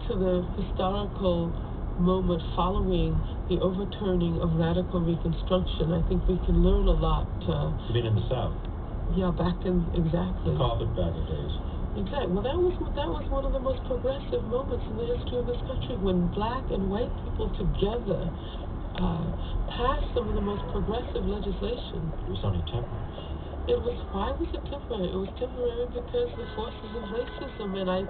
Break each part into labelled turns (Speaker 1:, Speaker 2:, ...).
Speaker 1: to the historical moment following the overturning of radical Reconstruction, I think we can learn a lot.
Speaker 2: You mean in the South?
Speaker 1: Yeah, back in, exactly.
Speaker 2: The carpetbagger days.
Speaker 1: Exactly. Well, that was one of the most progressive moments in the history of this country, when black and white people together passed some of the most progressive legislation.
Speaker 2: It was only temporary.
Speaker 1: Why was it temporary? It was temporary because the forces of racism, and I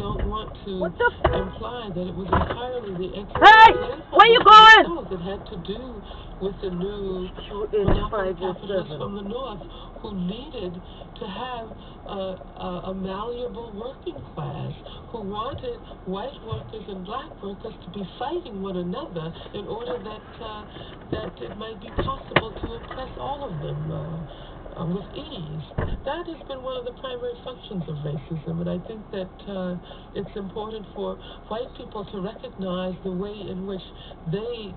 Speaker 1: don't want to imply that it was entirely the
Speaker 3: Where you going?
Speaker 1: It had to do with the new monopoly capitalists from the North who needed to have a malleable working class, who wanted white workers and black workers to be fighting one another in order that it might be possible to oppress all of them with ease. That has been one of the primary functions of racism, and I think that it's important for white people to recognize the way in which they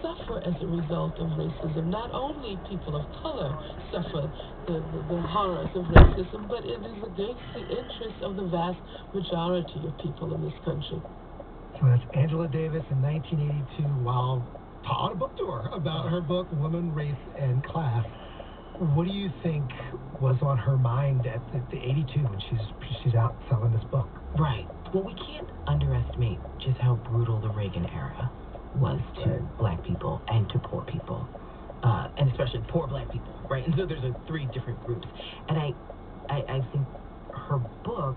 Speaker 1: suffer as a result of racism. Not only people of color suffer the horrors of racism, but it is against the interests of the vast majority of people in this country.
Speaker 4: So that's Angela Davis in 1982 while on a book tour about her book, Woman, Race, and Class. What do you think was on her mind at the 82 when she's out selling this book?
Speaker 5: Right. Well, we can't underestimate just how brutal the Reagan era was to black people and to poor people, and especially poor black people, right? And so there's three different groups. And I think her book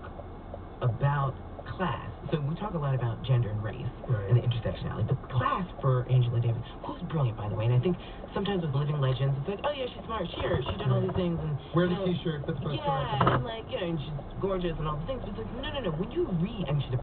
Speaker 5: about class, so we talk a lot about gender and race and the intersectionality, but class for Angela Davis, who's brilliant, by the way, and I think sometimes with living legends, it's like, oh yeah, she's smart, she did all these things, and
Speaker 4: wear the t-shirt, but the
Speaker 5: and like, and she's gorgeous and all the things, but it's like, no, when you read, and she's a